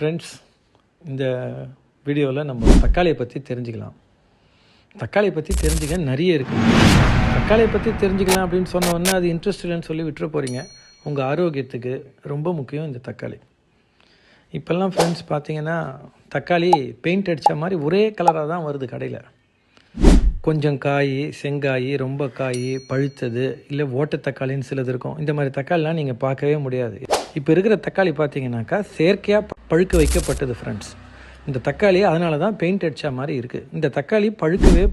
Friends, இந்த வீடியோவில் நம்ம தக்காளியை பற்றி தெரிஞ்சுக்கலாம். தக்காளியை பற்றி தெரிஞ்சுக்க நிறைய இருக்குது. தக்காளியை பற்றி தெரிஞ்சுக்கலாம் அப்படின்னு சொன்னோன்னா அது இன்ட்ரெஸ்ட் இல்லைன்னு சொல்லி விட்டுற போகிறீங்க. உங்கள் ஆரோக்கியத்துக்கு ரொம்ப முக்கியம் இந்த தக்காளி. இப்போல்லாம் ஃப்ரெண்ட்ஸ் பார்த்தீங்கன்னா தக்காளி பெயிண்ட் அடித்த மாதிரி ஒரே கலராக தான் வருது கடையில். கொஞ்சம் காய், செங்காய், ரொம்ப காய், பழுத்தது, இல்லை ஓட்ட தக்காளின்னு சிலது இருக்கும். இந்த மாதிரி தக்காளிலாம் நீங்கள் பார்க்கவே முடியாது. இப்போ இருக்கிற தக்காளி பார்த்தீங்கன்னாக்கா செயற்கையாக பழுக்க வைக்கப்பட்டது ஃப்ரெண்ட்ஸ். இந்த தக்காளி அதனால தான் பெயிண்ட் அடித்த மாதிரி இருக்குது. இந்த தக்காளி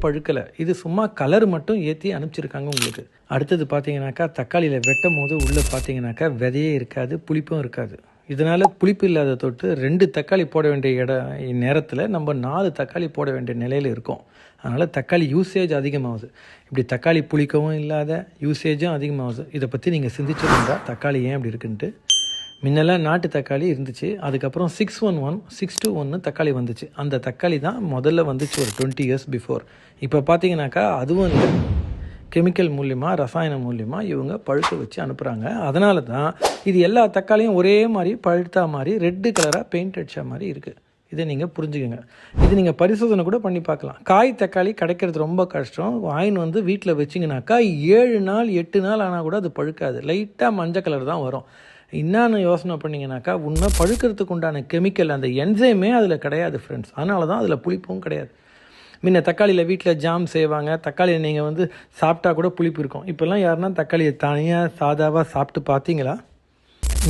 பழுக்கலை. இது சும்மா கலர் மட்டும் ஏற்றி அனுப்பிச்சிருக்காங்க உங்களுக்கு. அடுத்தது பார்த்தீங்கன்னாக்கா தக்காளியில் வெட்டும் போது உள்ளே பார்த்தீங்கன்னாக்கா விதையே இருக்காது, புளிப்பும் இருக்காது. இதனால் புளிப்பு இல்லாத தொட்டு 2 தக்காளி போட வேண்டிய நேரத்தில் நம்ம 4 தக்காளி போட வேண்டிய நிலையில் இருக்கும். அதனால் தக்காளி யூசேஜ் அதிகமாகுது. இப்படி தக்காளி புளிக்கவும் இல்லாத யூசேஜும் அதிகமாகுது. இதை பற்றி நீங்கள் சிந்திச்சுருந்தா தக்காளி ஏன் அப்படி இருக்குன்ட்டு. முன்னெல்லாம் நாட்டு தக்காளி இருந்துச்சு. அதுக்கப்புறம் 611, 621 தக்காளி வந்துச்சு. அந்த தக்காளி தான் முதல்ல வந்துச்சு ஒரு 20 years பிஃபோர். இப்போ பார்த்தீங்கன்னாக்கா அதுவும் இல்லை, கெமிக்கல் மூலியமாக, ரசாயனம் மூலியமாக இவங்க பழுக்க வச்சு அனுப்புகிறாங்க. அதனால தான் இது எல்லா தக்காளியும் ஒரே மாதிரி பழுத்தா மாதிரி ரெட்டு கலராக பெயிண்ட் அடித்த மாதிரி இருக்குது. இதை நீங்கள் புரிஞ்சுக்கோங்க. இது நீங்கள் பரிசோதனை கூட பண்ணி பார்க்கலாம். காய் தக்காளி கிடைக்கிறது ரொம்ப கஷ்டம். வாயின் வந்து வீட்டில் வச்சிங்கனாக்கா 7 நாள் 8 நாள் ஆனால் கூட அது பழுக்காது. லைட்டாக மஞ்சள் கலர் தான் வரும். என்னன்னு யோசனை பண்ணிங்கனாக்கா உண்மை பழுக்கிறதுக்கு உண்டான கெமிக்கல் அந்த என்சைமே அதில் கிடையாது ஃப்ரெண்ட்ஸ். அதனால தான் அதில் புளிப்பும் கிடையாது. முன்ன தக்காளியில் வீட்டில் ஜாம் செய்வாங்க. தக்காளியை நீங்கள் வந்து சாப்பிட்டா கூட புளிப்பு இருக்கும். இப்போல்லாம் யாருன்னா தக்காளியை தனியாக சாதாவாக சாப்பிட்டு பார்த்தீங்களா?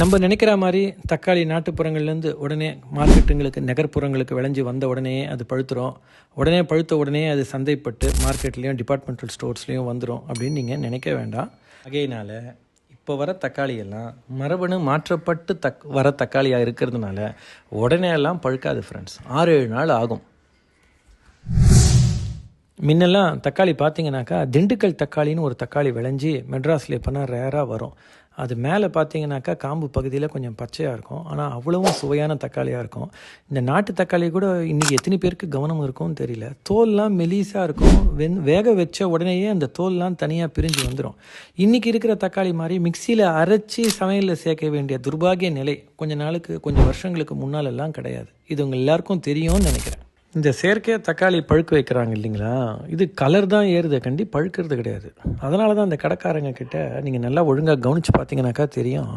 நம்ம நினைக்கிற மாதிரி தக்காளி நாட்டுப்புறங்கள்லேருந்து உடனே மார்க்கெட்டுங்களுக்கு, நகர்ப்புறங்களுக்கு விளைஞ்சி வந்த உடனே அது பழுத்துரும். பழுத்த உடனே அது சந்தைப்பட்டு மார்க்கெட்லேயும் டிபார்ட்மெண்டல் ஸ்டோர்ஸ்லேயும் வந்துடும் அப்படின்னு நீங்கள் நினைக்க வேண்டாம். ஆகையினால் இப்போ வர தக்காளியெல்லாம் மரபணு மாற்றப்பட்டு வர தக்காளியாக இருக்கிறதுனால உடனே எல்லாம் பழுக்காது ஃப்ரெண்ட்ஸ். 6-7 நாள் ஆகும். முன்னெல்லாம் தக்காளி பார்த்தீங்கன்னாக்கா திண்டுக்கல் தக்காளின்னு ஒரு தக்காளி விளைஞ்சி மெட்ராஸில் இப்போனா ரேராக வரும். அது மேலே பார்த்தீங்கன்னாக்கா காம்பு பகுதியில் கொஞ்சம் பச்சையாக இருக்கும். ஆனால் அவ்வளவும் சுவையான தக்காளியாக இருக்கும். இந்த நாட்டு தக்காளி கூட இன்றைக்கி எத்தனை பேருக்கு கவனம் இருக்கும்னு தெரியல. தோல்லாம் மெலிசாக இருக்கும். வேக வச்ச உடனேயே அந்த தோல்லாம் தனியாக பிரிஞ்சு வந்துடும். இன்றைக்கி இருக்கிற தக்காளி மாதிரி மிக்சியில் அரைச்சி சமையலில் சேர்க்க வேண்டிய துர்பாகிய நிலை கொஞ்சம் வருஷங்களுக்கு முன்னாலெல்லாம் கிடையாது. இது உங்கள் எல்லாருக்கும் தெரியும்னு நினைக்கிறேன். இந்த செயற்கையாக தக்காளி பழுக்க வைக்கிறாங்க இல்லைங்களா, இது கலர் தான் ஏறுது கண்டி, பழுக்கிறது கிடையாது. அதனால தான் அந்த கடைக்காரங்க கிட்ட நீங்கள் நல்லா ஒழுங்காக கவனித்து பார்த்தீங்கன்னாக்கா தெரியும்.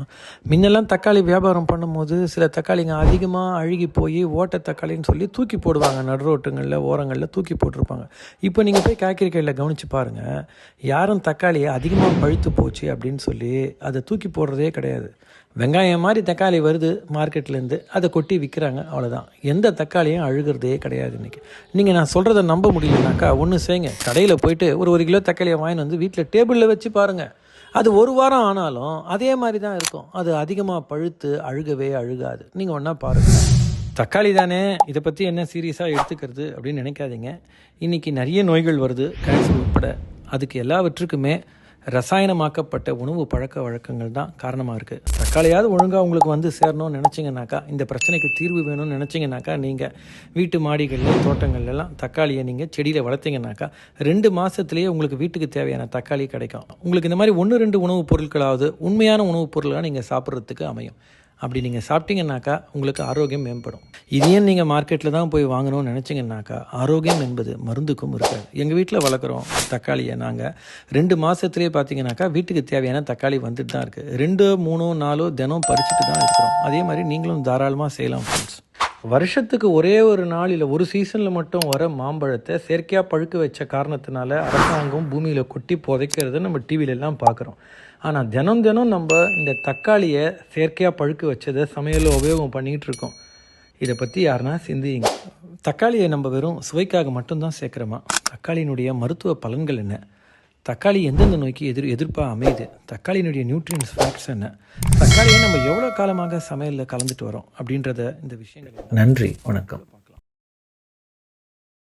முன்னெல்லாம் தக்காளி வியாபாரம் பண்ணும்போது சில தக்காளிங்க அதிகமாக அழுகி போய் ஓட்ட தக்காளின்னு சொல்லி தூக்கி போடுவாங்க. நடுரோட்டுங்களில், ஓரங்களில் தூக்கி போட்டிருப்பாங்க. இப்போ நீங்கள் போய் காய்கறி கடையில் கவனித்து பாருங்கள், யாரும் தக்காளியை அதிகமாக பழுத்து போச்சு அப்படின்னு சொல்லி அதை தூக்கி போடுறதே கிடையாது. வெங்காயம் மாதிரி தக்காளி வருது மார்க்கெட்லேருந்து, அதை கொட்டி விற்கிறாங்க, அவ்வளோதான். எந்த தக்காளியும் அழுகிறதே கிடையாது இன்றைக்கி. நீங்கள் நான் சொல்கிறத நம்ப முடியலனாக்கா ஒன்று செய்யுங்க, கடையில் போயிட்டு ஒரு கிலோ தக்காளியை வாங்கிட்டு வந்து வீட்டில் டேபிளில் வச்சு பாருங்கள். அது 1 வாரம் ஆனாலும் அதே மாதிரி தான் இருக்கும். அது அதிகமாக பழுத்து அழுகாது. நீங்கள் ஒன்றா பாருங்கள். தக்காளி தானே, இதை பற்றி என்ன சீரியஸாக எடுத்துக்கிறது அப்படின்னு நினைக்காதீங்க. இன்றைக்கி நிறைய நோய்கள் வருது, கேன்சர் உட்பட. அதுக்கு எல்லாவற்றுக்குமே ரசாயனமாக்கப்பட்ட உணவு பழக்க வழக்கங்கள் தான் காரணமாக இருக்குது. தக்காளியாவது ஒழுங்காக உங்களுக்கு வந்து சேரணும்னு நினச்சிங்கனாக்கா, இந்த பிரச்சனைக்கு தீர்வு வேணும்னு நினச்சிங்கனாக்கா, நீங்கள் வீட்டு மாடிகளில், தோட்டங்கள்லாம் தக்காளியை நீங்கள் செடியில் வளர்த்திங்கனாக்கா 2 மாதத்துலேயே உங்களுக்கு வீட்டுக்கு தேவையான தக்காளி கிடைக்கும். உங்களுக்கு இந்த மாதிரி 1-2 உணவுப் பொருட்களாவது உண்மையான உணவுப் பொருட்களாக நீங்கள் சாப்பிட்றதுக்கு அமையும். அப்படி நீங்கள் சாப்பிட்டீங்கன்னாக்கா உங்களுக்கு ஆரோக்கியம் மேம்படும். இதையும் நீங்கள் மார்க்கெட்டில் தான் போய் வாங்கணும்னு நினச்சிங்கன்னாக்கா ஆரோக்கியம் என்பது மருந்துக்கும் இருக்காது. எங்கள் வீட்டில் வளர்க்குறோம் தக்காளியை. நாங்கள் 2 மாதத்துலேயே பார்த்தீங்கன்னாக்கா வீட்டுக்கு தேவையான தக்காளி வந்துட்டு தான் இருக்குது. 2, 3, 4 தினம் பறிச்சுட்டு தான் இருக்கிறோம். அதே மாதிரி நீங்களும் தாராளமாக செய்யலாம் ஃப்ரெண்ட்ஸ். வருஷத்துக்கு ஒரே ஒரு நாள் இல்லை ஒரு சீசனில் மட்டும் வர மாம்பழத்தை செயற்கையாக பழுக்க வச்ச காரணத்தினால அரசாங்கம் பூமியில் கொட்டி புதைக்கிறத நம்ம டிவிலெல்லாம் பார்க்குறோம். ஆனால் தினம் நம்ம இந்த தக்காளியை செயற்கையாக பழுக்க வச்சதை சமையலில் உபயோகம் பண்ணிகிட்டு இருக்கோம். இதை பற்றி யாருன்னா சிந்திங்க. தக்காளியை நம்ம வெறும் சுவைக்காக மட்டும்தான் சேர்க்குறோமா? தக்காளியினுடைய மருத்துவ பலன்கள் என்ன? தக்காளி எந்தெந்த நோய்க்கு எதிர்ப்பாக அமையுது? தக்காளியினுடைய நியூட்ரியன்ஸ் ஃபேக்ட்ஸ் என்ன? தக்காளியை நம்ம எவ்வளோ காலமாக சமையலில் கலந்துட்டு வரோம் அப்படின்றத இந்த விஷயங்கள். நன்றி, வணக்கம்.